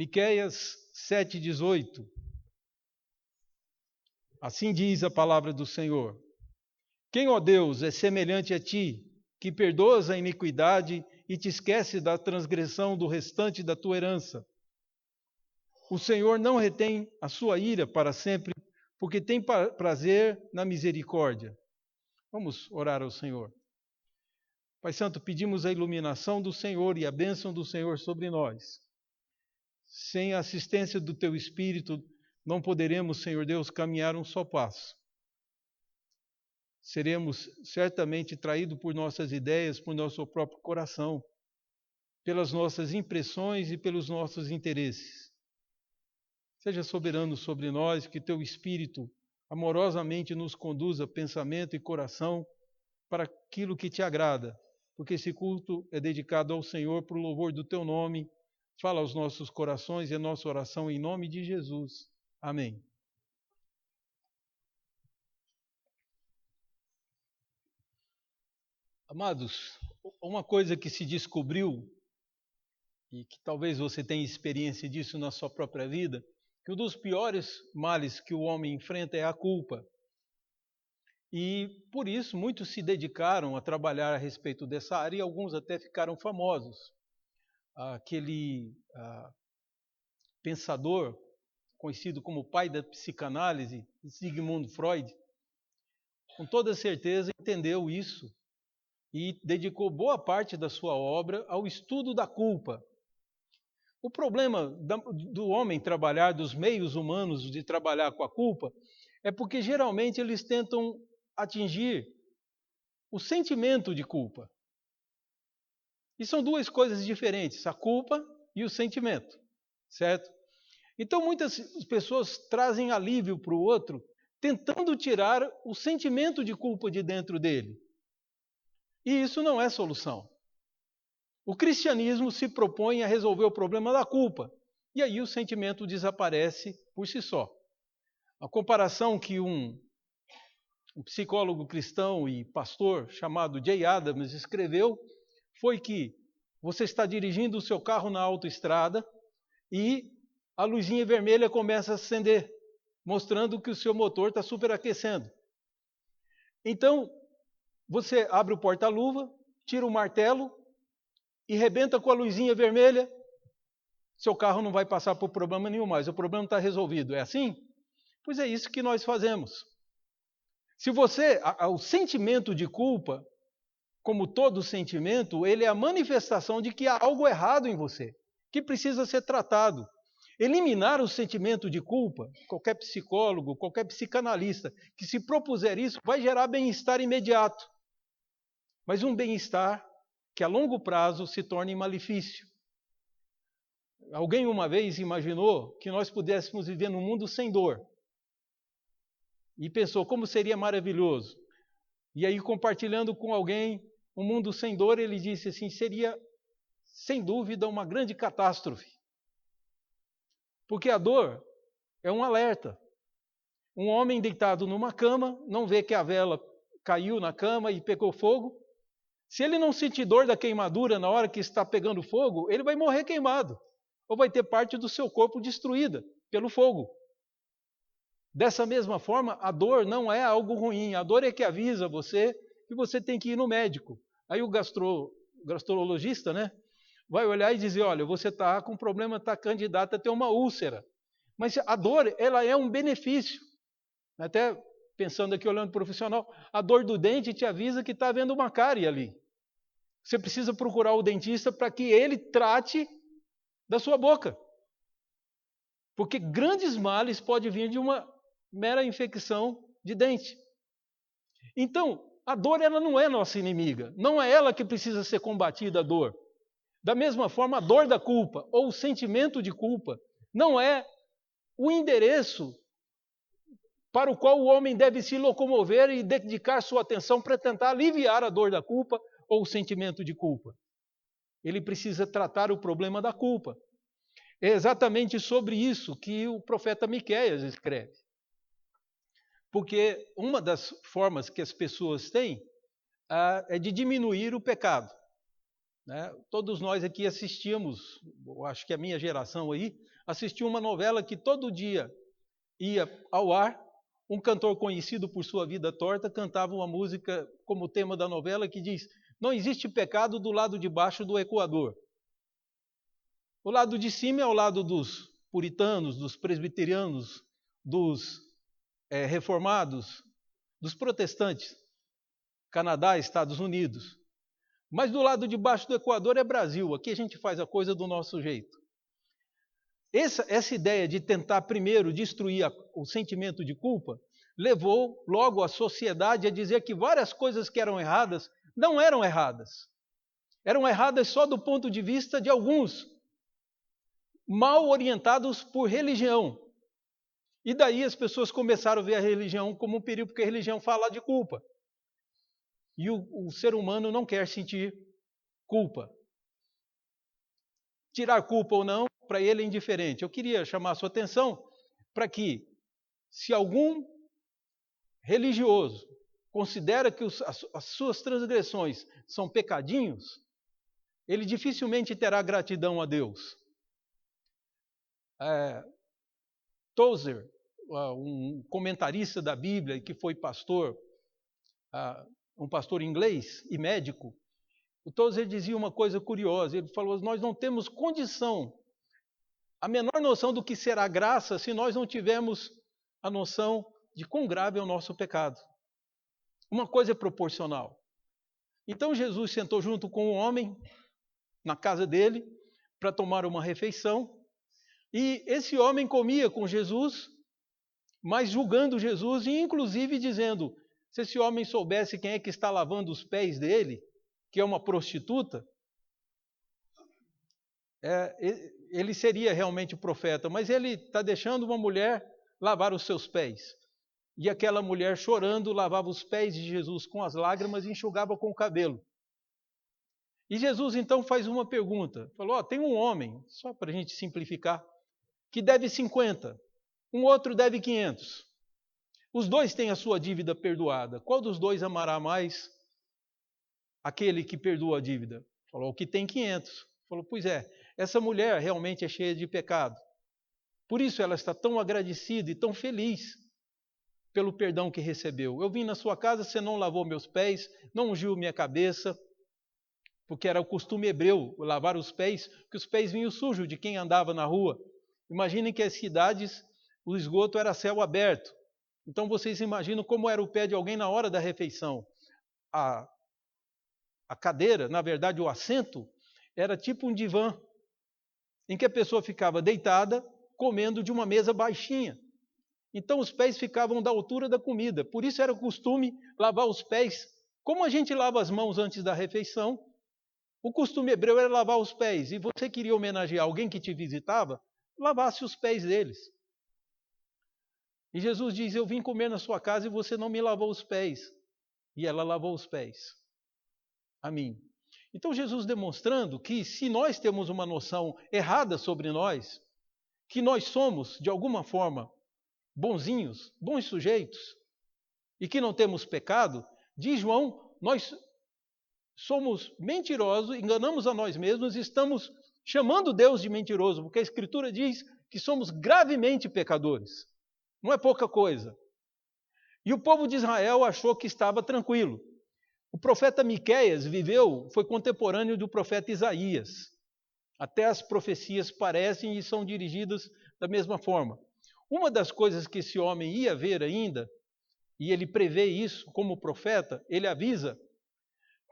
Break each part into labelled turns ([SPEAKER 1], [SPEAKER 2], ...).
[SPEAKER 1] Miqueias 7,18. Assim diz a palavra do Senhor: Quem, ó Deus, é semelhante a ti, que perdoas a iniquidade e te esquece da transgressão do restante da tua herança? O Senhor não retém a sua ira para sempre, porque tem prazer na misericórdia. Vamos orar ao Senhor. Pai Santo, pedimos a iluminação do Senhor e a bênção do Senhor sobre nós. Sem a assistência do Teu Espírito, não poderemos, Senhor Deus, caminhar um só passo. Seremos certamente traídos por nossas ideias, por nosso próprio coração, pelas nossas impressões e pelos nossos interesses. Seja soberano sobre nós, que Teu Espírito amorosamente nos conduza pensamento e coração para aquilo que Te agrada, porque esse culto é dedicado ao Senhor para o louvor do Teu nome. Fala aos nossos corações e a nossa oração em nome de Jesus. Amém. Amados, uma coisa que se descobriu, e que talvez você tenha experiência disso na sua própria vida, que um dos piores males que o homem enfrenta é a culpa. E por isso muitos se dedicaram a trabalhar a respeito dessa área e alguns até ficaram famosos. Aquele pensador conhecido como o pai da psicanálise, Sigmund Freud, com toda certeza entendeu isso e dedicou boa parte da sua obra ao estudo da culpa. O problema do homem trabalhar, dos meios humanos de trabalhar com a culpa, é porque geralmente eles tentam atingir o sentimento de culpa. E são duas coisas diferentes, a culpa e o sentimento, certo? Então muitas pessoas trazem alívio para o outro, tentando tirar o sentimento de culpa de dentro dele. E isso não é solução. O cristianismo se propõe a resolver o problema da culpa, e aí o sentimento desaparece por si só. A comparação que um psicólogo cristão e pastor chamado Jay Adams escreveu foi que você está dirigindo o seu carro na autoestrada e a luzinha vermelha começa a acender, mostrando que o seu motor está superaquecendo. Então, você abre o porta-luva, tira o martelo e rebenta com a luzinha vermelha, seu carro não vai passar por problema nenhum mais, o problema está resolvido. É assim? Pois é isso que nós fazemos. Se o sentimento de culpa, como todo sentimento, ele é a manifestação de que há algo errado em você, que precisa ser tratado. Eliminar o sentimento de culpa, qualquer psicólogo, qualquer psicanalista que se propuser isso, vai gerar bem-estar imediato. Mas um bem-estar que a longo prazo se torne malefício. Alguém uma vez imaginou que nós pudéssemos viver num mundo sem dor. E pensou, como seria maravilhoso. E aí, compartilhando com alguém um mundo sem dor, ele disse assim, seria, sem dúvida, uma grande catástrofe. Porque a dor é um alerta. Um homem deitado numa cama, não vê que a vela caiu na cama e pegou fogo. Se ele não sentir dor da queimadura na hora que está pegando fogo, ele vai morrer queimado. Ou vai ter parte do seu corpo destruída pelo fogo. Dessa mesma forma, a dor não é algo ruim. A dor é que avisa você que você tem que ir no médico. Aí o gastrologista, vai olhar e dizer, olha, você está com problema, está candidato a ter uma úlcera. Mas a dor, ela é um benefício. Até pensando aqui, olhando profissional, a dor do dente te avisa que está havendo uma cárie ali. Você precisa procurar o dentista para que ele trate da sua boca. Porque grandes males podem vir de uma mera infecção de dente. Então, a dor ela não é nossa inimiga. Não é ela que precisa ser combatida, a dor. Da mesma forma, a dor da culpa, ou o sentimento de culpa, não é o endereço para o qual o homem deve se locomover e dedicar sua atenção para tentar aliviar a dor da culpa ou o sentimento de culpa. Ele precisa tratar o problema da culpa. É exatamente sobre isso que o profeta Miqueias escreve. Porque uma das formas que as pessoas têm é de diminuir o pecado. né? Todos nós aqui assistíamos, acho que a minha geração aí, assistiu uma novela que todo dia ia ao ar, um cantor conhecido por sua vida torta cantava uma música como tema da novela que diz: não existe pecado do lado de baixo do Equador. O lado de cima é o lado dos puritanos, dos presbiterianos, dos reformados, dos protestantes, Canadá, Estados Unidos. Mas do lado de baixo do Equador é Brasil, aqui a gente faz a coisa do nosso jeito. Essa ideia de tentar primeiro destruir o sentimento de culpa levou logo a sociedade a dizer que várias coisas que eram erradas não eram erradas. Eram erradas só do ponto de vista de alguns, mal orientados por religião. E daí as pessoas começaram a ver a religião como um perigo, porque a religião fala de culpa. E o ser humano não quer sentir culpa. Tirar culpa ou não, para ele é indiferente. Eu queria chamar a sua atenção para que, se algum religioso considera que as suas transgressões são pecadinhos, ele dificilmente terá gratidão a Deus. Tozer, um comentarista da Bíblia que foi pastor, um pastor inglês e médico, o Tozer dizia uma coisa curiosa, ele falou: nós não temos condição, a menor noção do que será graça se nós não tivermos a noção de quão grave é o nosso pecado. Uma coisa é proporcional. Então Jesus sentou junto com um homem na casa dele para tomar uma refeição, e esse homem comia com Jesus, mas julgando Jesus e inclusive dizendo: se esse homem soubesse quem é que está lavando os pés dele, que é uma prostituta, ele seria realmente profeta, mas ele está deixando uma mulher lavar os seus pés. E aquela mulher, chorando, lavava os pés de Jesus com as lágrimas e enxugava com o cabelo. E Jesus então faz uma pergunta, falou: tem um homem, só para a gente simplificar, que deve 50, um outro deve 500. Os dois têm a sua dívida perdoada. Qual dos dois amará mais aquele que perdoa a dívida? Falou: o que tem 500. Falou: pois é, essa mulher realmente é cheia de pecado. Por isso ela está tão agradecida e tão feliz pelo perdão que recebeu. Eu vim na sua casa, você não lavou meus pés, não ungiu minha cabeça, porque era o costume hebreu lavar os pés, que os pés vinham sujos de quem andava na rua. Imaginem que as cidades, o esgoto era céu aberto. Então vocês imaginam como era o pé de alguém na hora da refeição. A cadeira, na verdade o assento, era tipo um divã, em que a pessoa ficava deitada, comendo de uma mesa baixinha. Então os pés ficavam da altura da comida. Por isso era o costume lavar os pés. Como a gente lava as mãos antes da refeição, o costume hebreu era lavar os pés. E você queria homenagear alguém que te visitava, lavasse os pés deles. E Jesus diz: eu vim comer na sua casa e você não me lavou os pés. E ela lavou os pés a mim. Então Jesus demonstrando que se nós temos uma noção errada sobre nós, que nós somos, de alguma forma, bonzinhos, bons sujeitos, e que não temos pecado, diz João, nós somos mentirosos, enganamos a nós mesmos e estamos chamando Deus de mentiroso, porque a Escritura diz que somos gravemente pecadores. Não é pouca coisa. E o povo de Israel achou que estava tranquilo. O profeta Miqueias foi contemporâneo do profeta Isaías. Até as profecias parecem e são dirigidas da mesma forma. Uma das coisas que esse homem ia ver ainda, e ele prevê isso como profeta, ele avisa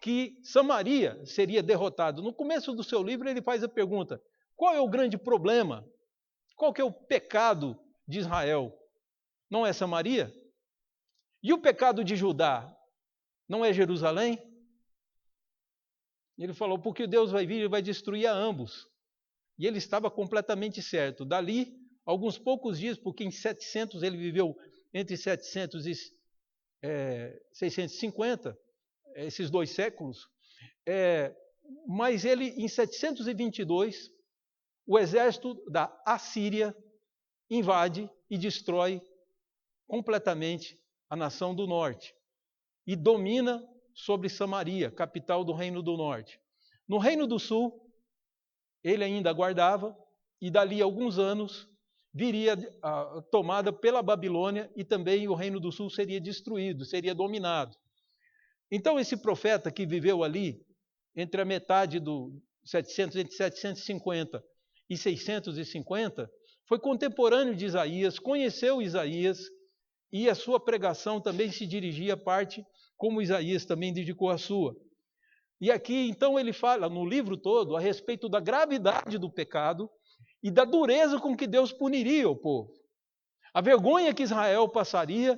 [SPEAKER 1] que Samaria seria derrotada. No começo do seu livro ele faz a pergunta: qual é o grande problema? Qual que é o pecado de Israel? Não é Samaria? E o pecado de Judá? Não é Jerusalém? Ele falou: porque Deus vai vir e vai destruir a ambos. E ele estava completamente certo. Dali, alguns poucos dias, porque em 700 ele viveu entre 700 e 650, esses 2 séculos, mas ele, em 722, o exército da Assíria invade e destrói completamente a nação do norte e domina sobre Samaria, capital do Reino do Norte. No Reino do Sul, ele ainda aguardava, e dali a alguns anos viria a tomada pela Babilônia e também o Reino do Sul seria destruído, seria dominado. Então esse profeta que viveu ali, entre a metade do 750 e 650, foi contemporâneo de Isaías, conheceu Isaías, e a sua pregação também se dirigia à parte como Isaías também dedicou a sua. E aqui, então, ele fala no livro todo a respeito da gravidade do pecado e da dureza com que Deus puniria o povo. A vergonha que Israel passaria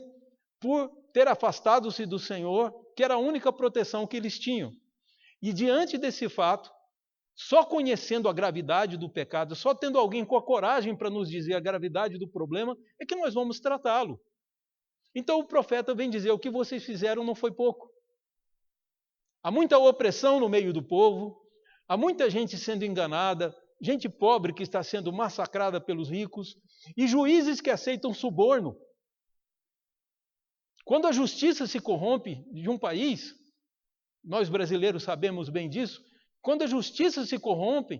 [SPEAKER 1] por ter afastado-se do Senhor, que era a única proteção que eles tinham. E diante desse fato, só conhecendo a gravidade do pecado, só tendo alguém com a coragem para nos dizer a gravidade do problema, é que nós vamos tratá-lo. Então o profeta vem dizer: o que vocês fizeram não foi pouco. Há muita opressão no meio do povo, há muita gente sendo enganada, gente pobre que está sendo massacrada pelos ricos, e juízes que aceitam suborno. Quando a justiça se corrompe de um país, nós brasileiros sabemos bem disso, quando a justiça se corrompe,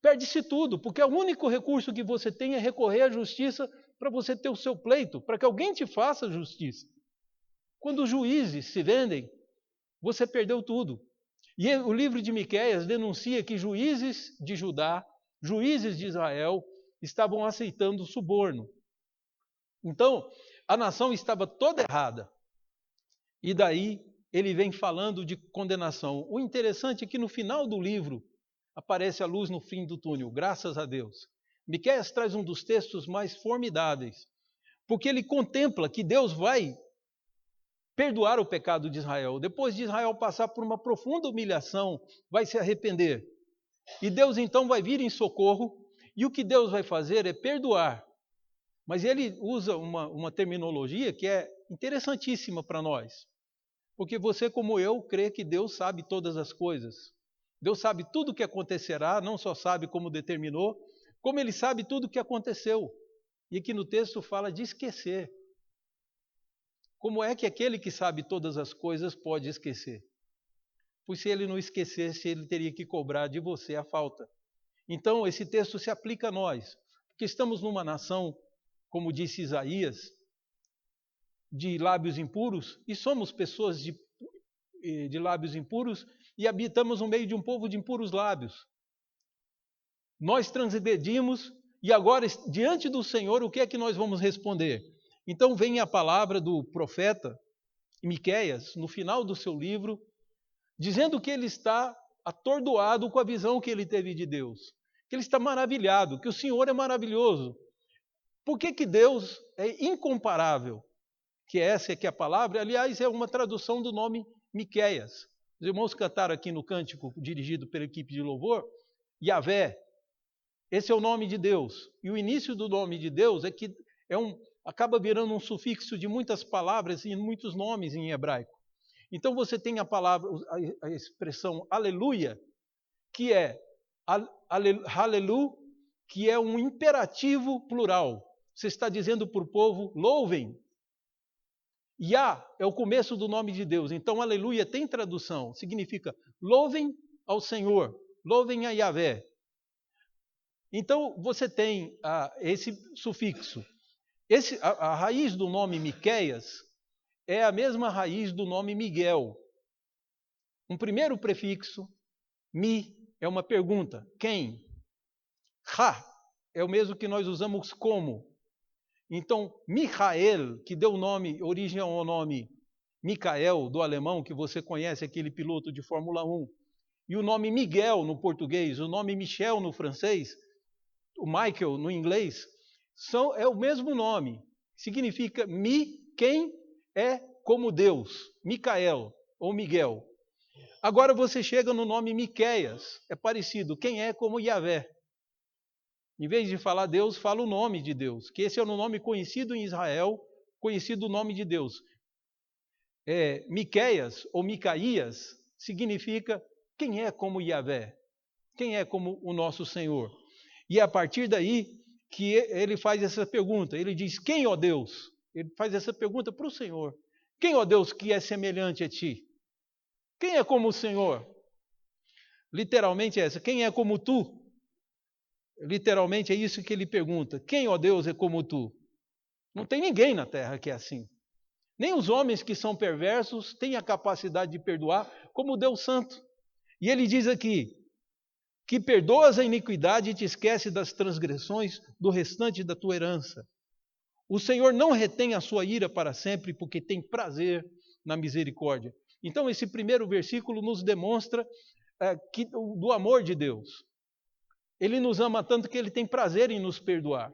[SPEAKER 1] perde-se tudo, porque o único recurso que você tem é recorrer à justiça para você ter o seu pleito, para que alguém te faça justiça. Quando os juízes se vendem, você perdeu tudo. E o livro de Miqueias denuncia que juízes de Judá, juízes de Israel, estavam aceitando suborno. Então, a nação estava toda errada. E daí ele vem falando de condenação. O interessante é que no final do livro aparece a luz no fim do túnel, graças a Deus. Miqueias traz um dos textos mais formidáveis, porque ele contempla que Deus vai perdoar o pecado de Israel. Depois de Israel passar por uma profunda humilhação, vai se arrepender. E Deus então vai vir em socorro, e o que Deus vai fazer é perdoar. Mas ele usa uma terminologia que é interessantíssima para nós. Porque você, como eu, crê que Deus sabe todas as coisas. Deus sabe tudo o que acontecerá, não só sabe como determinou, como ele sabe tudo o que aconteceu. E aqui no texto fala de esquecer. Como é que aquele que sabe todas as coisas pode esquecer? Pois se ele não esquecesse, ele teria que cobrar de você a falta. Então, esse texto se aplica a nós, porque estamos numa nação, como disse Isaías, de lábios impuros, e somos pessoas de lábios impuros, e habitamos no meio de um povo de impuros lábios. Nós transgredimos, e agora, diante do Senhor, o que é que nós vamos responder? Então vem a palavra do profeta Miqueias, no final do seu livro, dizendo que ele está atordoado com a visão que ele teve de Deus, que ele está maravilhado, que o Senhor é maravilhoso. Por que Deus é incomparável? Que essa é que é a palavra, aliás, é uma tradução do nome Miqueias. Os irmãos cantaram aqui no cântico dirigido pela equipe de louvor, Yahvé. Esse é o nome de Deus. E o início do nome de Deus é que acaba virando um sufixo de muitas palavras e muitos nomes em hebraico. Então você tem a palavra, a expressão aleluia, que é halelu, que é um imperativo plural. Você está dizendo para o povo, louvem. Yah é o começo do nome de Deus. Então aleluia tem tradução, significa louvem ao Senhor, louvem a Yahvé. Então você tem esse sufixo. A raiz do nome Miqueias é a mesma raiz do nome Miguel. Um primeiro prefixo, mi, é uma pergunta. Quem? Ra é o mesmo que nós usamos como. Então, Michael, que deu origem ao nome Michael, do alemão, que você conhece, aquele piloto de Fórmula 1, e o nome Miguel no português, o nome Michel no francês, o Michael no inglês, é o mesmo nome. Significa quem é como Deus, Micael ou Miguel. Agora você chega no nome Miqueias, é parecido, quem é como Yahvé. Em vez de falar Deus, fala o nome de Deus, que esse é um nome conhecido em Israel, conhecido o nome de Deus. Miqueias ou Micaías significa quem é como Yahvé, quem é como o nosso Senhor. E é a partir daí que ele faz essa pergunta, ele diz, quem, ó Deus? Ele faz essa pergunta para o Senhor. Quem, ó Deus, que é semelhante a ti? Quem é como o Senhor? literalmente é essa: quem é como tu? Literalmente é isso que ele pergunta: quem, ó Deus, é como tu? Não tem ninguém na terra que é assim. Nem os homens que são perversos têm a capacidade de perdoar como o Deus Santo. E ele diz aqui, que perdoas a iniquidade e te esquece das transgressões do restante da tua herança. O Senhor não retém a sua ira para sempre, porque tem prazer na misericórdia. Então, esse primeiro versículo nos demonstra do amor de Deus. Ele nos ama tanto que ele tem prazer em nos perdoar.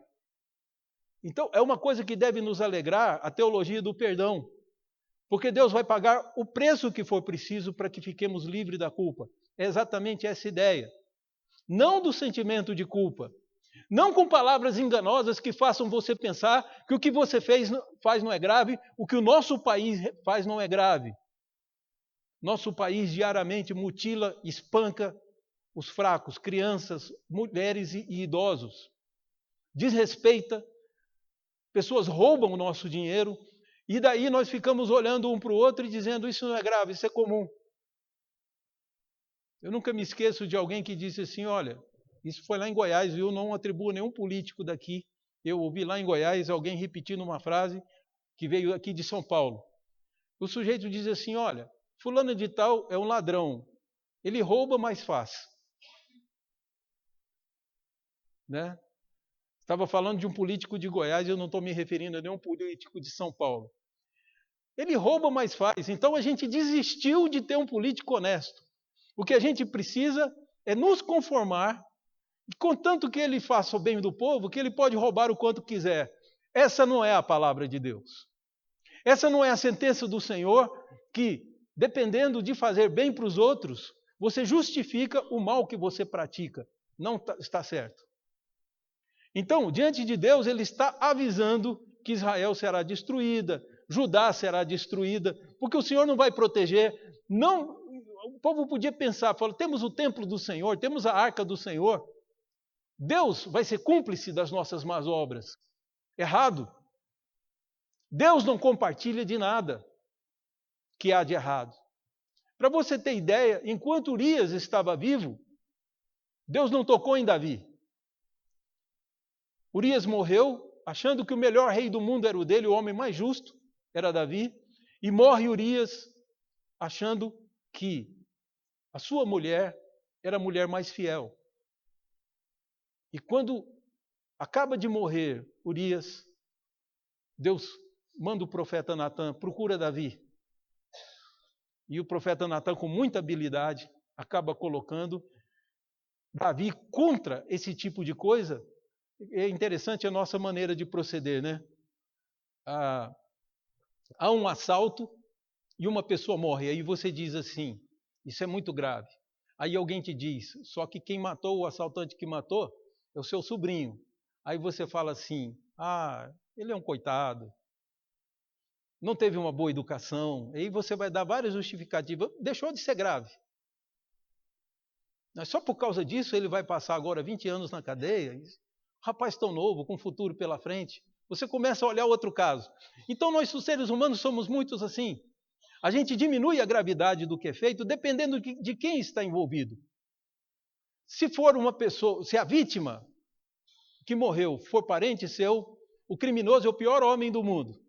[SPEAKER 1] Então, é uma coisa que deve nos alegrar, a teologia do perdão. Porque Deus vai pagar o preço que for preciso para que fiquemos livres da culpa. É exatamente essa ideia. Não do sentimento de culpa. Não com palavras enganosas que façam você pensar que o que você faz não é grave, o que o nosso país faz não é grave. Nosso país diariamente mutila, espanca os fracos, crianças, mulheres e idosos. Desrespeita, pessoas roubam o nosso dinheiro, e daí nós ficamos olhando um para o outro e dizendo: isso não é grave, isso é comum. Eu nunca me esqueço de alguém que disse assim: olha, isso foi lá em Goiás, eu não atribuo nenhum político daqui. Eu ouvi lá em Goiás alguém repetindo uma frase que veio aqui de São Paulo. O sujeito diz assim: olha, fulano de tal é um ladrão, ele rouba, mas faz. Né? Estava falando de um político de Goiás, eu não estou me referindo a nenhum político de São Paulo. Ele rouba, mas faz. Então a gente desistiu de ter um político honesto. O que a gente precisa é nos conformar, contanto que ele faça o bem do povo, que ele pode roubar o quanto quiser. Essa não é a palavra de Deus. Essa não é a sentença do Senhor, que, dependendo de fazer bem para os outros, você justifica o mal que você pratica. Não está certo. Então, diante de Deus, ele está avisando que Israel será destruída, Judá será destruída, porque o Senhor não vai proteger. Não, o povo podia pensar, falou, temos o templo do Senhor, temos a arca do Senhor. Deus vai ser cúmplice das nossas más obras. Errado. Deus não compartilha de nada que há de errado. Para você ter ideia, enquanto Urias estava vivo, Deus não tocou em Davi. Urias morreu, achando que o melhor rei do mundo era o dele, o homem mais justo era Davi, e morre Urias, achando que a sua mulher era a mulher mais fiel. E quando acaba de morrer Urias, Deus manda o profeta Natã, procura Davi. E o profeta Natã, com muita habilidade, acaba colocando Davi contra esse tipo de coisa. É interessante a nossa maneira de proceder, né? Há um assalto e uma pessoa morre. Aí você diz assim, isso é muito grave. Aí alguém te diz, só que quem matou, o assaltante que matou, é o seu sobrinho. Aí você fala assim, ele é um coitado, não teve uma boa educação. Aí você vai dar várias justificativas. Deixou de ser grave. Mas só por causa disso ele vai passar agora 20 anos na cadeia. Rapaz tão novo, com futuro pela frente. Você começa a olhar outro caso. Então nós, os seres humanos, somos muitos assim. A gente diminui a gravidade do que é feito dependendo de quem está envolvido. Se for uma pessoa, se a vítima que morreu for parente seu, o criminoso é o pior homem do mundo.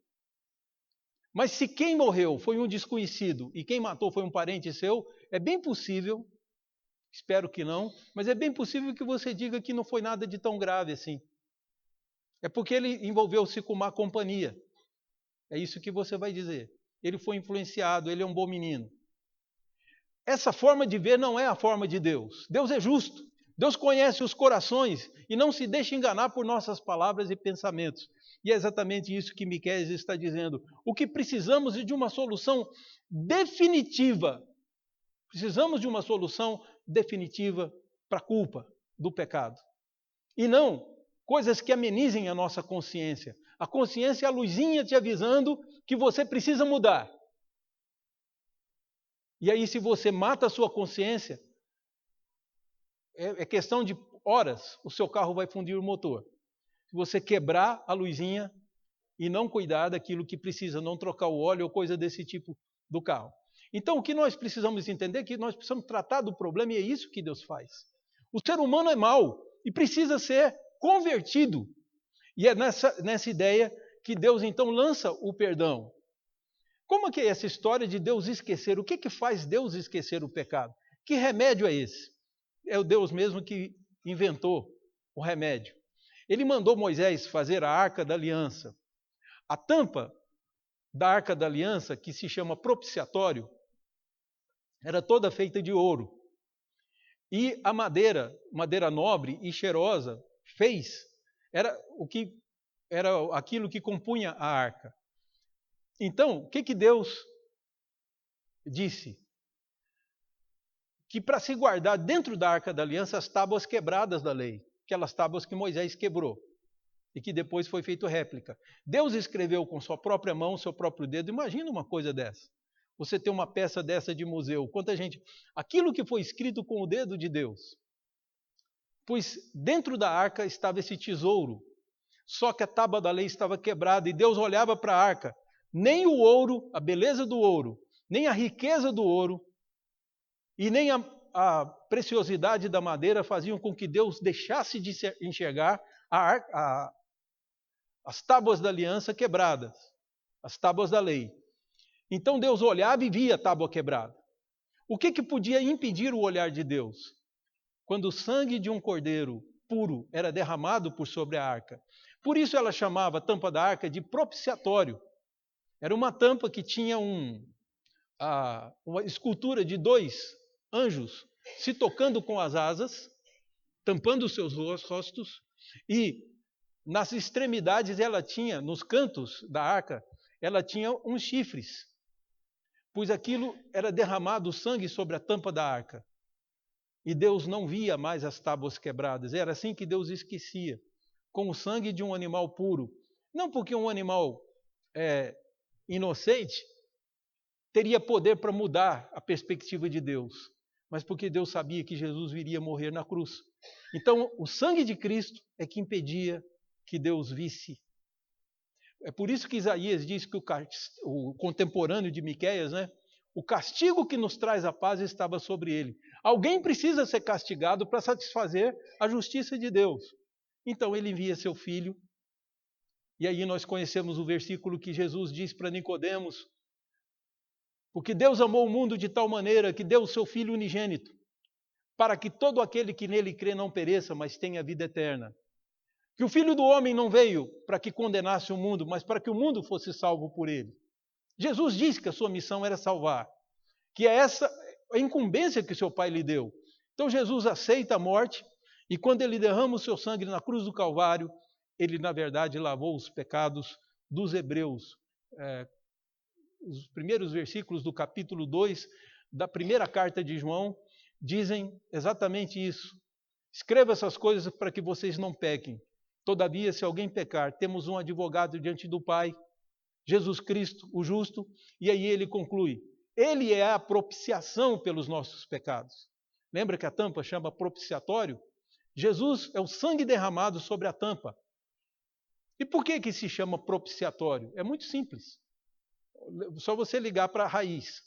[SPEAKER 1] Mas se quem morreu foi um desconhecido e quem matou foi um parente seu, é bem possível, espero que não, mas é bem possível que você diga que não foi nada de tão grave assim. É porque ele envolveu-se com má companhia. É isso que você vai dizer. Ele foi influenciado, ele é um bom menino. Essa forma de ver não é a forma de Deus. Deus é justo. Deus conhece os corações e não se deixa enganar por nossas palavras e pensamentos. E é exatamente isso que Miqueias está dizendo. O que precisamos é de uma solução definitiva. Precisamos de uma solução definitiva para a culpa do pecado. E não coisas que amenizem a nossa consciência. A consciência é a luzinha te avisando que você precisa mudar. E aí, se você mata a sua consciência, é questão de horas, o seu carro vai fundir o motor. Se você quebrar a luzinha e não cuidar daquilo que precisa, não trocar o óleo ou coisa desse tipo do carro. Então, o que nós precisamos entender é que nós precisamos tratar do problema, e é isso que Deus faz. O ser humano é mau e precisa ser convertido. E é nessa ideia que Deus, então, lança o perdão. Como é que é essa história de Deus esquecer? O que faz Deus esquecer o pecado? Que remédio é esse? É o Deus mesmo que inventou o remédio. Ele mandou Moisés fazer a Arca da Aliança. A tampa da Arca da Aliança, que se chama propiciatório, era toda feita de ouro. E a madeira nobre e cheirosa, era aquilo que compunha a arca. Então, o que Deus disse? Que para se guardar dentro da Arca da Aliança as tábuas quebradas da lei, aquelas tábuas que Moisés quebrou e que depois foi feito réplica. Deus escreveu com sua própria mão, seu próprio dedo. Imagina uma coisa dessa. Você tem uma peça dessa de museu. Quanta gente... Aquilo que foi escrito com o dedo de Deus. Pois dentro da arca estava esse tesouro. Só que a tábua da lei estava quebrada e Deus olhava para a arca. Nem o ouro, a beleza do ouro, nem a riqueza do ouro e nem a preciosidade da madeira faziam com que Deus deixasse de enxergar as tábuas da aliança quebradas, as tábuas da lei. Então Deus olhava e via a tábua quebrada. O que podia impedir o olhar de Deus? Quando o sangue de um cordeiro puro era derramado por sobre a arca. Por isso ela chamava a tampa da arca de propiciatório. Era uma tampa que tinha uma escultura de 2 anjos se tocando com as asas, tampando os seus rostos, e nas extremidades ela tinha, nos cantos da arca, ela tinha uns chifres, pois aquilo era derramado sangue sobre a tampa da arca. E Deus não via mais as tábuas quebradas. Era assim que Deus esquecia, com o sangue de um animal puro. Não porque um animal inocente teria poder para mudar a perspectiva de Deus, mas porque Deus sabia que Jesus viria morrer na cruz. Então, o sangue de Cristo é que impedia que Deus visse. É por isso que Isaías diz que o contemporâneo de Miqueias, o castigo que nos traz a paz estava sobre ele. Alguém precisa ser castigado para satisfazer a justiça de Deus. Então ele envia seu filho. E aí nós conhecemos o versículo que Jesus diz para Nicodemos: porque Deus amou o mundo de tal maneira que deu o seu Filho unigênito, para que todo aquele que nele crê não pereça, mas tenha vida eterna. Que o Filho do Homem não veio para que condenasse o mundo, mas para que o mundo fosse salvo por ele. Jesus disse que a sua missão era salvar, que é essa a incumbência que seu Pai lhe deu. Então Jesus aceita a morte, e quando ele derrama o seu sangue na cruz do Calvário, ele na verdade lavou os pecados dos hebreus. Os primeiros versículos do capítulo 2 da primeira carta de João dizem exatamente isso. Escreva essas coisas para que vocês não pequem. Todavia, se alguém pecar, temos um advogado diante do Pai, Jesus Cristo, o justo. E aí ele conclui: ele é a propiciação pelos nossos pecados. Lembra que a tampa chama propiciatório? Jesus é o sangue derramado sobre a tampa. E por que se chama propiciatório? É muito simples. Só você ligar para a raiz.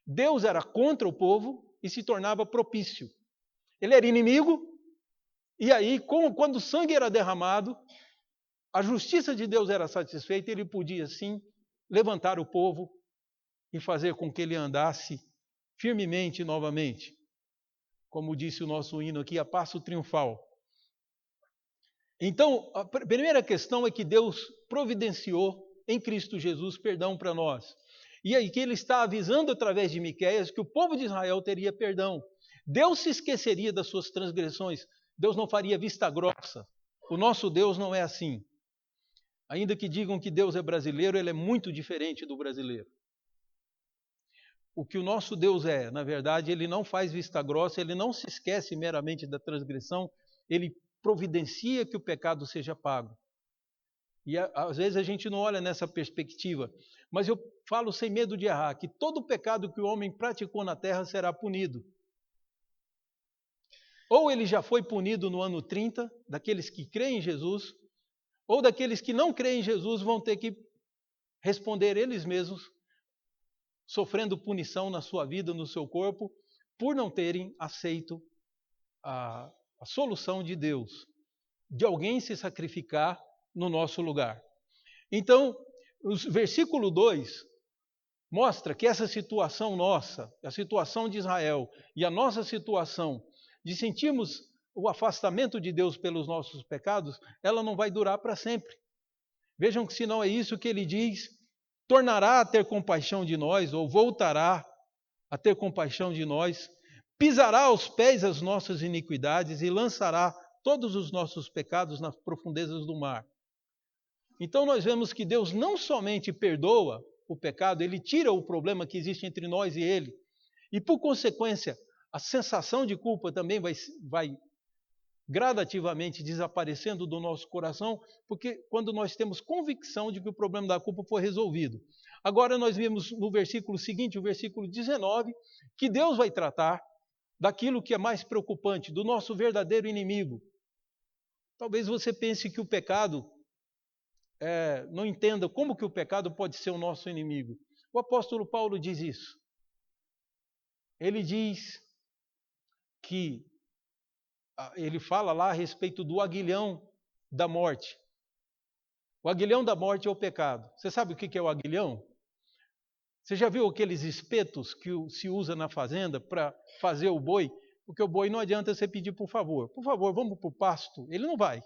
[SPEAKER 1] Deus era contra o povo e se tornava propício. Ele era inimigo, e aí, quando o sangue era derramado, a justiça de Deus era satisfeita, ele podia, sim, levantar o povo e fazer com que ele andasse firmemente novamente. Como disse o nosso hino aqui, a passo triunfal. Então, a primeira questão é que Deus providenciou em Cristo Jesus perdão para nós. E aí que ele está avisando através de Miqueias que o povo de Israel teria perdão. Deus se esqueceria das suas transgressões. Deus não faria vista grossa. O nosso Deus não é assim. Ainda que digam que Deus é brasileiro, ele é muito diferente do brasileiro. O que o nosso Deus é, na verdade, ele não faz vista grossa, ele não se esquece meramente da transgressão, ele providencia que o pecado seja pago. E às vezes a gente não olha nessa perspectiva, mas eu falo sem medo de errar, que todo pecado que o homem praticou na terra será punido. Ou ele já foi punido no ano 30, daqueles que creem em Jesus, ou daqueles que não creem em Jesus vão ter que responder eles mesmos sofrendo punição na sua vida, no seu corpo, por não terem aceito a solução de Deus, de alguém se sacrificar no nosso lugar. Então, o versículo 2 mostra que essa situação nossa, a situação de Israel e a nossa situação de sentirmos o afastamento de Deus pelos nossos pecados, ela não vai durar para sempre. Vejam que se não é isso que ele diz, tornará a ter compaixão de nós, ou voltará a ter compaixão de nós, pisará aos pés as nossas iniquidades e lançará todos os nossos pecados nas profundezas do mar. Então nós vemos que Deus não somente perdoa o pecado, ele tira o problema que existe entre nós e ele. E por consequência, a sensação de culpa também vai gradativamente desaparecendo do nosso coração, porque quando nós temos convicção de que o problema da culpa foi resolvido. Agora nós vimos no versículo seguinte, o versículo 19, que Deus vai tratar daquilo que é mais preocupante, do nosso verdadeiro inimigo. Talvez você pense que o pecado, não entenda como que o pecado pode ser o nosso inimigo. O apóstolo Paulo diz isso. Ele diz que ele fala lá a respeito do aguilhão da morte. O aguilhão da morte é o pecado. Você sabe o que é o aguilhão? Você já viu aqueles espetos que se usa na fazenda para fazer o boi? Porque o boi não adianta você pedir por favor, vamos para o pasto. Ele não vai.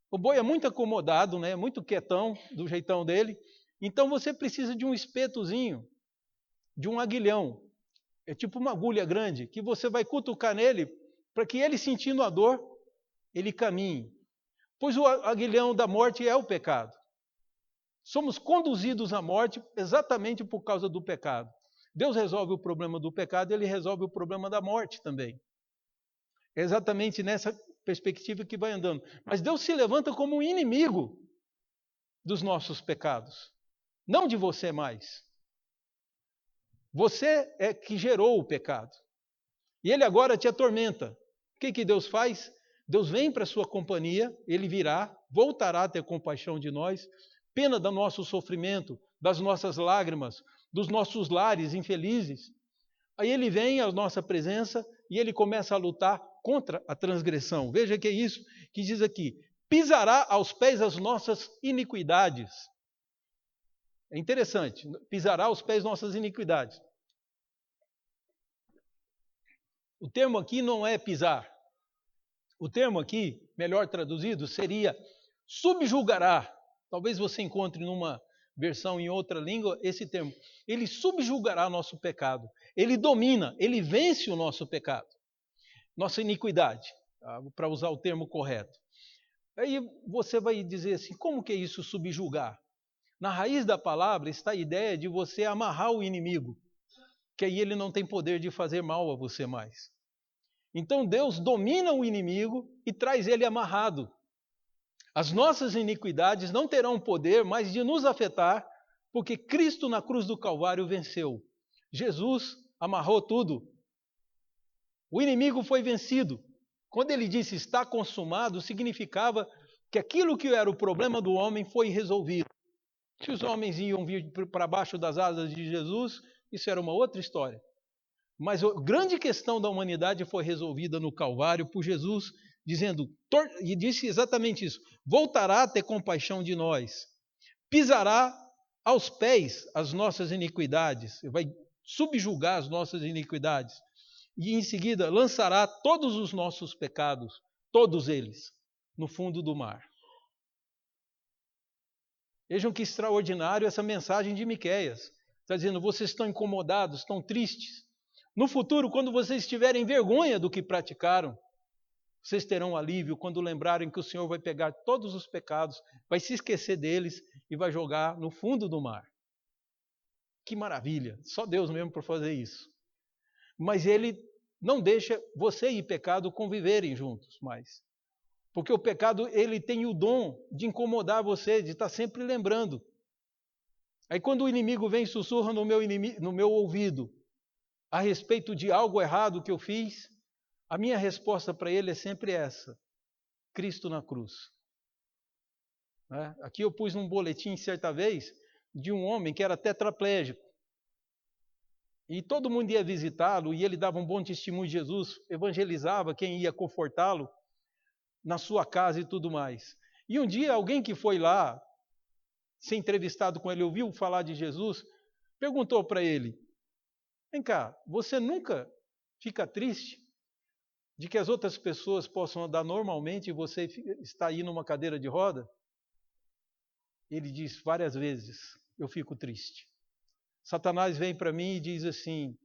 [SPEAKER 1] O boi é muito acomodado, né? Muito quietão, do jeitão dele. Então você precisa de um espetozinho, de um aguilhão. É tipo uma agulha grande, que você vai cutucar nele, para que ele, sentindo a dor, ele caminhe. Pois o aguilhão da morte é o pecado. Somos conduzidos à morte exatamente por causa do pecado. Deus resolve o problema do pecado, ele resolve o problema da morte também. É exatamente nessa perspectiva que vai andando. Mas Deus se levanta como um inimigo dos nossos pecados. Não de você mais. Você é que gerou o pecado. E ele agora te atormenta. O que Deus faz? Deus vem para a sua companhia, ele virá, voltará a ter compaixão de nós, pena do nosso sofrimento, das nossas lágrimas, dos nossos lares infelizes. Aí ele vem à nossa presença e ele começa a lutar contra a transgressão. Veja que é isso que diz aqui. Pisará aos pés as nossas iniquidades. É interessante. Pisará aos pés nossas iniquidades. O termo aqui não é pisar. O termo aqui, melhor traduzido, seria subjugará. Talvez você encontre numa versão em outra língua esse termo. Ele subjugará nosso pecado. Ele domina, ele vence o nosso pecado. Nossa iniquidade, para usar o termo correto. Aí você vai dizer assim, como que é isso subjugar? Na raiz da palavra está a ideia de você amarrar o inimigo, que aí ele não tem poder de fazer mal a você mais. Então Deus domina o inimigo e traz ele amarrado. As nossas iniquidades não terão poder mais de nos afetar, porque Cristo na cruz do Calvário venceu. Jesus amarrou tudo. O inimigo foi vencido. Quando ele disse está consumado, significava que aquilo que era o problema do homem foi resolvido. Se os homens iam vir para baixo das asas de Jesus, isso era uma outra história. Mas a grande questão da humanidade foi resolvida no Calvário por Jesus, dizendo, e disse exatamente isso, voltará a ter compaixão de nós, pisará aos pés as nossas iniquidades, vai subjugar as nossas iniquidades, e em seguida lançará todos os nossos pecados, todos eles, no fundo do mar. Vejam que extraordinário essa mensagem de Miqueias. Está dizendo, vocês estão incomodados, estão tristes. No futuro, quando vocês tiverem vergonha do que praticaram, vocês terão alívio quando lembrarem que o Senhor vai pegar todos os pecados, vai se esquecer deles e vai jogar no fundo do mar. Que maravilha! Só Deus mesmo para fazer isso. Mas Ele não deixa você e pecado conviverem juntos mais. Porque o pecado, ele tem o dom de incomodar você, de estar sempre lembrando. Aí quando o inimigo vem e sussurra no meu ouvido, a respeito de algo errado que eu fiz, a minha resposta para ele é sempre essa: Cristo na cruz. Aqui eu pus num boletim certa vez de um homem que era tetraplégico. E todo mundo ia visitá-lo, e ele dava um bom testemunho de Jesus, evangelizava quem ia confortá-lo na sua casa e tudo mais. E um dia alguém que foi lá, ser entrevistado com ele, ouviu falar de Jesus, perguntou para ele: vem cá, você nunca fica triste de que as outras pessoas possam andar normalmente e você está aí numa cadeira de roda? Ele diz várias vezes: eu fico triste. Satanás vem para mim e diz assim: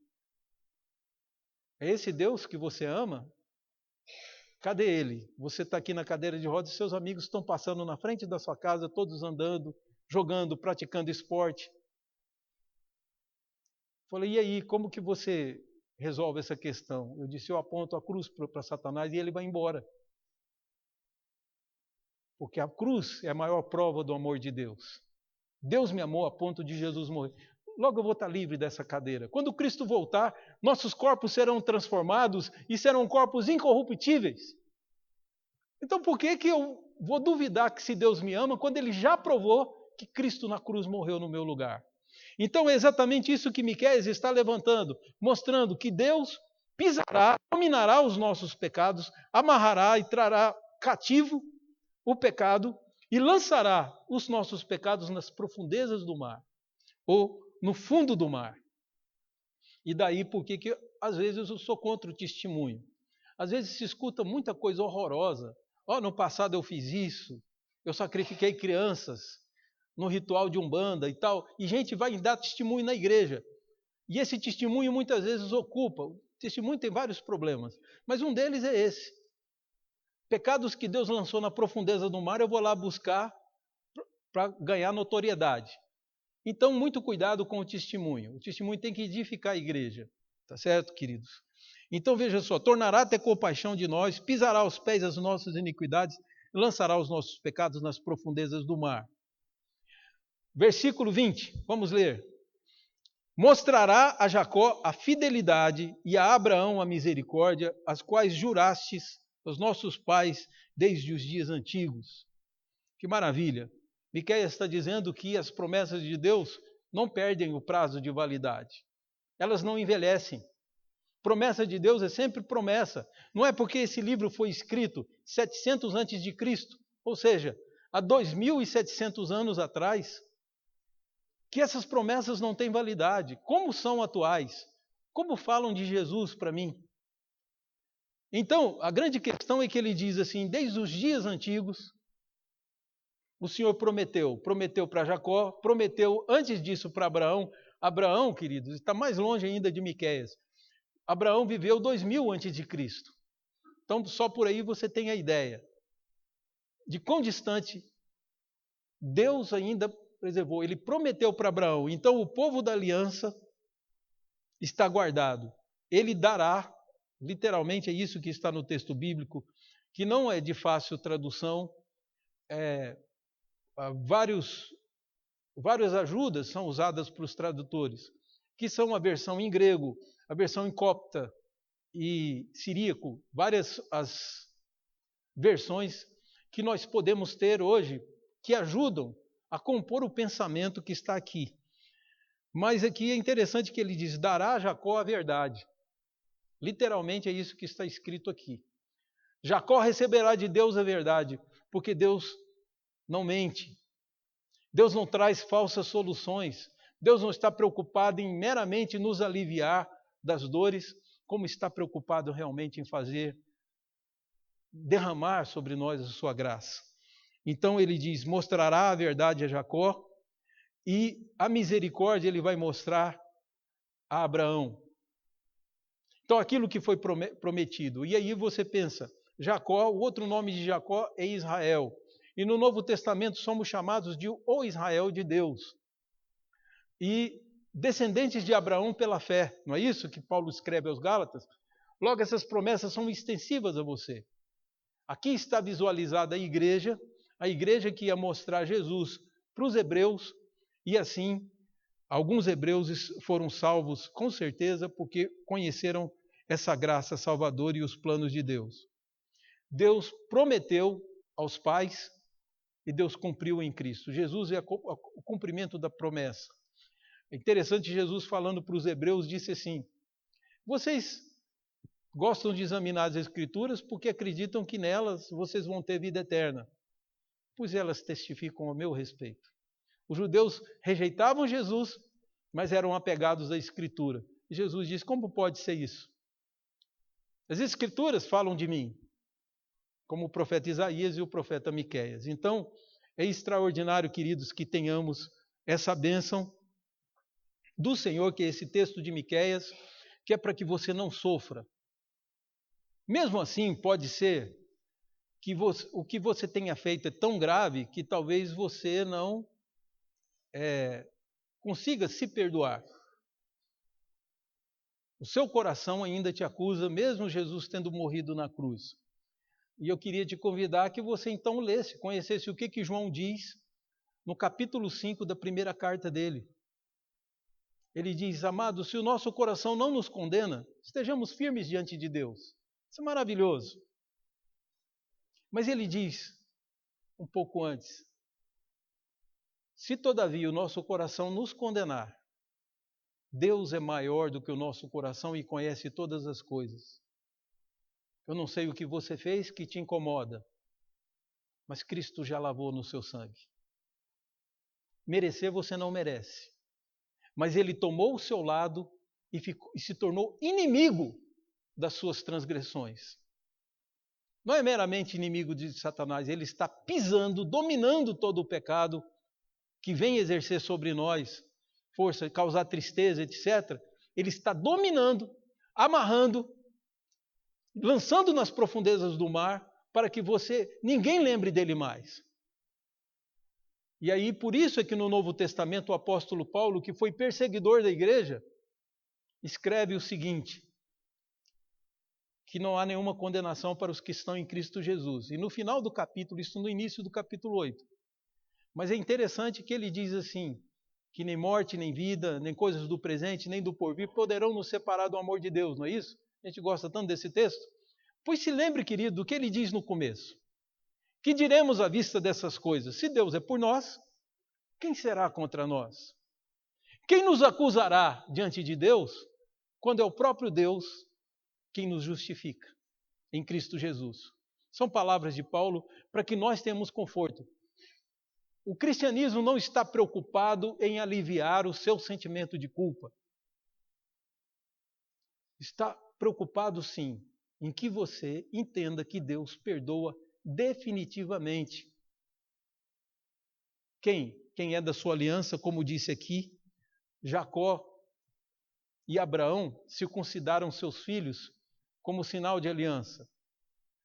[SPEAKER 1] é esse Deus que você ama? Cadê ele? Você está aqui na cadeira de rodas e seus amigos estão passando na frente da sua casa, todos andando, jogando, praticando esporte. Falei, e aí, como que você resolve essa questão? Eu disse, eu aponto a cruz para Satanás e ele vai embora. Porque a cruz é a maior prova do amor de Deus. Deus me amou a ponto de Jesus morrer. Logo eu vou estar livre dessa cadeira. Quando Cristo voltar, nossos corpos serão transformados e serão corpos incorruptíveis. Então por que eu vou duvidar que se Deus me ama quando Ele já provou que Cristo na cruz morreu no meu lugar? Então é exatamente isso que Miqueias está levantando, mostrando que Deus pisará, dominará os nossos pecados, amarrará e trará cativo o pecado e lançará os nossos pecados nas profundezas do mar, ou no fundo do mar. E daí porque que às vezes eu sou contra o testemunho. Às vezes se escuta muita coisa horrorosa. No passado eu fiz isso, eu sacrifiquei crianças no ritual de Umbanda e tal, e gente vai dar testemunho na igreja. E esse testemunho muitas vezes ocupa. O testemunho tem vários problemas, mas um deles é esse. Pecados que Deus lançou na profundeza do mar, eu vou lá buscar para ganhar notoriedade. Então, muito cuidado com o testemunho. O testemunho tem que edificar a igreja. Tá certo, queridos? Então, veja só, tornará a ter compaixão de nós, pisará aos pés as nossas iniquidades, lançará os nossos pecados nas profundezas do mar. Versículo 20, vamos ler. Mostrará a Jacó a fidelidade e a Abraão a misericórdia, as quais jurastes aos nossos pais desde os dias antigos. Que maravilha! Miqueias está dizendo que as promessas de Deus não perdem o prazo de validade. Elas não envelhecem. Promessa de Deus é sempre promessa. Não é porque esse livro foi escrito 700 antes de Cristo, ou seja, há 2.700 anos atrás, que essas promessas não têm validade. Como são atuais? Como falam de Jesus para mim? Então, a grande questão é que ele diz assim, desde os dias antigos, o Senhor prometeu para Jacó, prometeu antes disso para Abraão. Abraão, queridos, está mais longe ainda de Miqueias. Abraão viveu 2000 antes de Cristo. Então, só por aí você tem a ideia de quão distante Deus ainda preservou. Ele prometeu para Abraão. Então, o povo da aliança está guardado. Ele dará, literalmente é isso que está no texto bíblico, que não é de fácil tradução, várias ajudas são usadas para os tradutores, que são a versão em grego, a versão em copta e siríaco, várias as versões que nós podemos ter hoje, que ajudam a compor o pensamento que está aqui. Mas aqui é interessante que ele diz, dará a Jacó a verdade. Literalmente é isso que está escrito aqui. Jacó receberá de Deus a verdade, porque Deus não mente. Deus não traz falsas soluções. Deus não está preocupado em meramente nos aliviar das dores, como está preocupado realmente em derramar sobre nós a sua graça. Então ele diz, mostrará a verdade a Jacó e a misericórdia ele vai mostrar a Abraão. Então aquilo que foi prometido. E aí você pensa, Jacó, o outro nome de Jacó é Israel. E no Novo Testamento somos chamados de o Israel de Deus. E descendentes de Abraão pela fé. Não é isso que Paulo escreve aos Gálatas? Logo, essas promessas são extensivas a você. Aqui está visualizada a igreja que ia mostrar Jesus para os hebreus, e assim, alguns hebreus foram salvos com certeza, porque conheceram essa graça salvadora e os planos de Deus. Deus prometeu aos pais e Deus cumpriu em Cristo. Jesus é o cumprimento da promessa. É interessante, Jesus falando para os hebreus, disse assim: vocês gostam de examinar as Escrituras porque acreditam que nelas vocês vão ter vida eterna, pois elas testificam a meu respeito. Os judeus rejeitavam Jesus, mas eram apegados à Escritura. E Jesus diz: como pode ser isso? As Escrituras falam de mim, como o profeta Isaías e o profeta Miqueias. Então, é extraordinário, queridos, que tenhamos essa bênção do Senhor, que é esse texto de Miqueias, que é para que você não sofra. Mesmo assim, pode ser que o que você tenha feito é tão grave que talvez você não consiga se perdoar. O seu coração ainda te acusa, mesmo Jesus tendo morrido na cruz. E eu queria te convidar que você então lesse, conhecesse o que João diz no capítulo 5 da primeira carta dele. Ele diz: amados, se o nosso coração não nos condena, estejamos firmes diante de Deus. Isso é maravilhoso. Mas ele diz, um pouco antes: se todavia o nosso coração nos condenar, Deus é maior do que o nosso coração e conhece todas as coisas. Eu não sei o que você fez que te incomoda, mas Cristo já lavou no seu sangue. Merecer você não merece, mas Ele tomou o seu lado e se tornou inimigo das suas transgressões. Não é meramente inimigo de Satanás, ele está pisando, dominando todo o pecado que vem exercer sobre nós força, causar tristeza, etc. Ele está dominando, amarrando, lançando nas profundezas do mar para que ninguém lembre dele mais. E aí, por isso é que no Novo Testamento o apóstolo Paulo, que foi perseguidor da igreja, escreve o seguinte: que não há nenhuma condenação para os que estão em Cristo Jesus. E no final do capítulo, isso no início do capítulo 8. Mas é interessante que ele diz assim, que nem morte, nem vida, nem coisas do presente, nem do porvir poderão nos separar do amor de Deus, não é isso? A gente gosta tanto desse texto. Pois se lembre, querido, do que ele diz no começo. Que diremos à vista dessas coisas? Se Deus é por nós, quem será contra nós? Quem nos acusará diante de Deus, quando é o próprio Deus quem nos justifica em Cristo Jesus? São palavras de Paulo para que nós tenhamos conforto. O cristianismo não está preocupado em aliviar o seu sentimento de culpa. Está preocupado, sim, em que você entenda que Deus perdoa definitivamente. Quem é da sua aliança, como disse aqui, Jacó e Abraão circuncidaram seus filhos como sinal de aliança.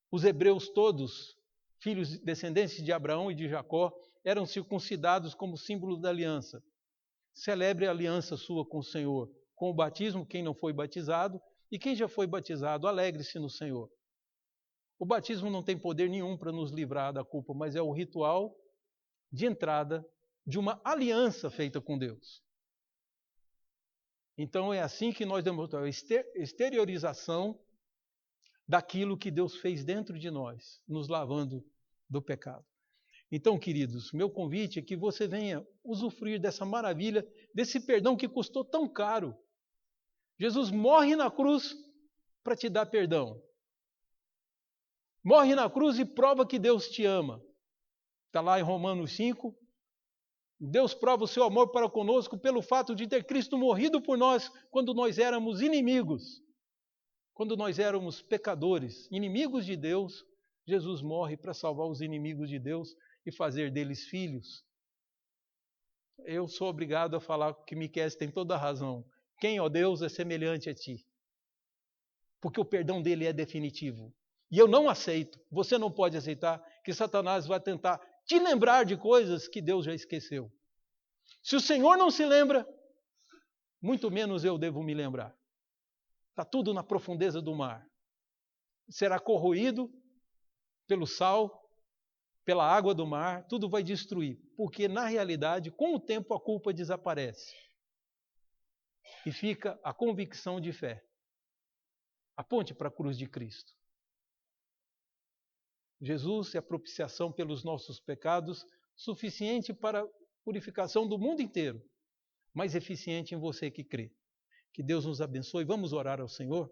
[SPEAKER 1] Os hebreus todos, filhos descendentes de Abraão e de Jacó, eram circuncidados como símbolo da aliança. Celebre a aliança sua com o Senhor, com o batismo, quem não foi batizado, e quem já foi batizado, alegre-se no Senhor. O batismo não tem poder nenhum para nos livrar da culpa, mas é o ritual de entrada de uma aliança feita com Deus. Então é assim que nós demonstramos a exteriorização daquilo que Deus fez dentro de nós, nos lavando do pecado. Então, queridos, meu convite é que você venha usufruir dessa maravilha, desse perdão que custou tão caro. Jesus morre na cruz para te dar perdão. Morre na cruz e prova que Deus te ama. Está lá em Romanos 5. Deus prova o seu amor para conosco pelo fato de ter Cristo morrido por nós quando nós éramos inimigos. Quando nós éramos pecadores, inimigos de Deus, Jesus morre para salvar os inimigos de Deus e fazer deles filhos. Eu sou obrigado a falar que Miqueias tem toda a razão. Quem, ó Deus, é semelhante a ti? Porque o perdão dele é definitivo. E eu não aceito, você não pode aceitar, que Satanás vai tentar te lembrar de coisas que Deus já esqueceu. Se o Senhor não se lembra, muito menos eu devo me lembrar. Está tudo na profundeza do mar. Será corroído pelo sal, pela água do mar, tudo vai destruir. Porque, na realidade, com o tempo a culpa desaparece. E fica a convicção de fé. Aponte para a cruz de Cristo. Jesus é a propiciação pelos nossos pecados, suficiente para a purificação do mundo inteiro. mais eficiente em você que crê. Que Deus nos abençoe. Vamos orar ao Senhor.